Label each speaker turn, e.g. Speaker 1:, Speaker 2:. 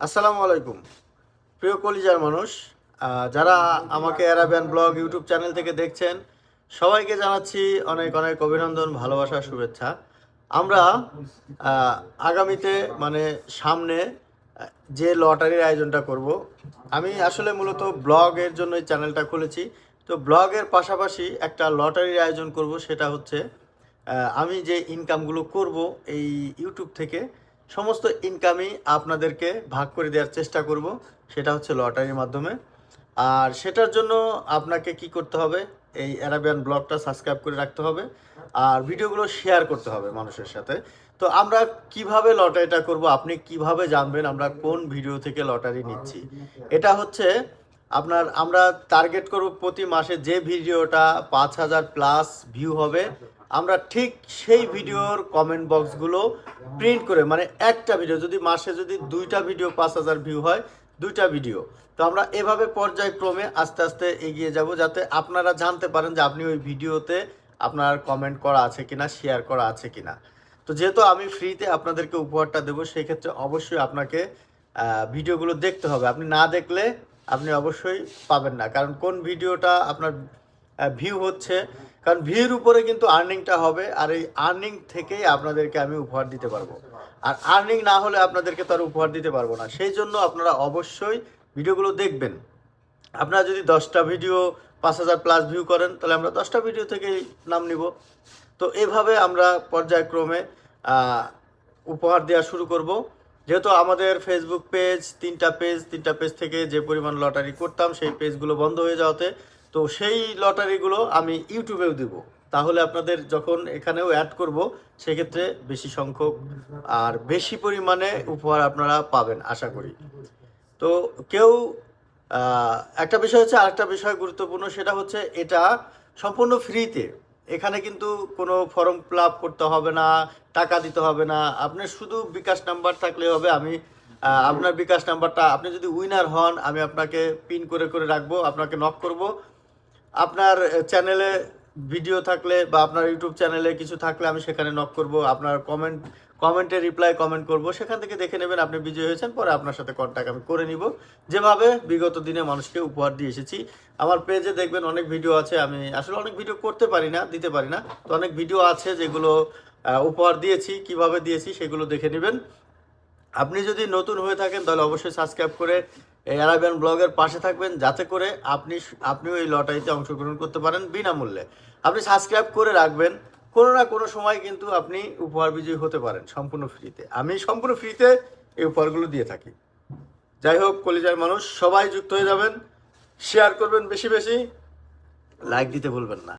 Speaker 1: আসসালামু আলাইকুম প্রিয় কলিজার মানুষ, যারা আমাকে অ্যারাবিয়ান ব্লগ ইউটিউব চ্যানেল থেকে দেখছেন সবাইকে জানাচ্ছি অনেক অনেক অভিনন্দন, ভালোবাসা, শুভেচ্ছা। আমরা আগামীতে মানে সামনে যে লটারির আয়োজনটা করব, আমি আসলে মূলত ব্লগের জন্য এই চ্যানেলটা খুলেছি। তো ব্লগের পাশাপাশি একটা লটারির আয়োজন করব, সেটা হচ্ছে আমি যে ইনকামগুলো করব এই ইউটিউব থেকে, সমস্ত ইনকামই আপনাদেরকে ভাগ করে দেওয়ার চেষ্টা করব, সেটা হচ্ছে লটারির মাধ্যমে। আর সেটার জন্য আপনাকে কি করতে হবে, এই অ্যারাবিয়ান ব্লগটা সাবস্ক্রাইব করে রাখতে হবে আর ভিডিওগুলো শেয়ার করতে হবে মানুষের সাথে। তো আমরা কিভাবে লটারিটা করব, আপনি কিভাবে জানবেন আমরা কোন ভিডিও থেকে লটারি নিচ্ছি? এটা হচ্ছে আমরা টার্গেট করব প্রতি মাসে যে ভিডিওটা 5,000 প্লাস ভিউ হবে, আমরা ঠিক সেই ভিডিওর কমেন্ট বক্সগুলো প্রিন্ট করে, মানে একটা ভিডিও যদি মাসে যদি 2টা ভিডিও 5,000 ভিউ হয়, 2টা ভিডিও, তো আমরা এভাবে পর্যায়ক্রমে আস্তে আস্তে এগিয়ে যাব, যাতে আপনারা জানতে পারেন যে আপনি ওই ভিডিওতে আপনার কমেন্ট করা আছে কিনা, শেয়ার করা আছে কিনা। তো যেহেতু আমি ফ্রিতে আপনাদেরকে উপহারটা দেবো, সেক্ষেত্রে অবশ্যই আপনাকে ভিডিওগুলো দেখতে হবে। আপনি না দেখলে আপনি অবশ্যই পাবেন না, কারণ কোন ভিডিওটা আপনার ভিউ হচ্ছে, কারণ ভিউর উপরে কিন্তু আর্নিংটা হবে, আর এই আর্নিং থেকেই আপনাদেরকে আমি উপহার দিতে পারবো। আর আর্নিং না হলে আপনাদেরকে তো আর উপহার দিতে পারবো না। সেই জন্য আপনারা অবশ্যই ভিডিওগুলো দেখবেন। আপনারা যদি 10টা ভিডিও 5,000 প্লাস ভিউ করেন, তাহলে আমরা 10টা ভিডিও থেকেই নাম নিব। তো এভাবে আমরা পর্যায়ক্রমে উপহার দেওয়া শুরু করব। যেহেতু আমাদের ফেসবুক পেজ, তিনটা পেজ থেকে যে পরিমাণ লটারি করতাম, সেই পেজগুলো বন্ধ হয়ে যাওয়াতে, তো সেই লটারিগুলো আমি ইউটিউবেও দিব। তাহলে আপনাদের যখন এখানেও অ্যাড করব, সেক্ষেত্রে বেশি সংখ্যক আর বেশি পরিমাণে উপহার আপনারা পাবেন আশা করি। তো কেউ একটা বিষয় হচ্ছে, আরেকটা বিষয় গুরুত্বপূর্ণ, সেটা হচ্ছে এটা সম্পূর্ণ ফ্রিতে। এখানে কিন্তু কোনো ফর্ম ফিল আপ করতে হবে না, টাকা দিতে হবে না। আপনার শুধু বিকাশ নাম্বার থাকলে হবে। আমি আপনার বিকাশ নাম্বারটা, আপনি যদি উইনার হন, আমি আপনাকে পিন করে করে রাখবো, আপনাকে নক করব। আপনার চ্যানেলে ভিডিও থাকলে বা আপনার ইউটিউব চ্যানেলে কিছু থাকলে আমি সেখানে নক করব, আপনার কমেন্টে রিপ্লাই কমেন্ট করব, সেখান থেকে দেখে নেবেন আপনি বিজয়ী হয়েছেন, পরে আপনার সাথে কন্ট্যাক্ট আমি করে নিব, যেভাবে বিগত দিনে মানুষকে উপহার দিয়ে এসেছি। আমার পেজে দেখবেন অনেক ভিডিও আছে, আমি আসলে অনেক ভিডিও করতে পারি না, দিতে পারি না, তো অনেক ভিডিও আছে যেগুলো উপহার দিয়েছি, কিভাবে দিয়েছি সেগুলো দেখে নেবেন। আপনি যদি নতুন হয়ে থাকেন তাহলে অবশ্যই সাবস্ক্রাইব করে এই অ্যারাবিয়ান ব্লগের পাশে থাকবেন, যাতে করে আপনিও এই লটারিতে অংশগ্রহণ করতে পারেন বিনামূল্যে। আপনি সাবস্ক্রাইব করে রাখবেন, কোনো না কোনো সময় কিন্তু আপনি উপহার বিজয়ী হতে পারেন সম্পূর্ণ ফ্রিতে। আমি সম্পূর্ণ ফ্রিতে এই উপহারগুলো দিয়ে থাকি। যাই হোক, কলিজার মানুষ সবাই যুক্ত হয়ে যাবেন, শেয়ার করবেন বেশি বেশি, লাইক দিতে ভুলবেন না।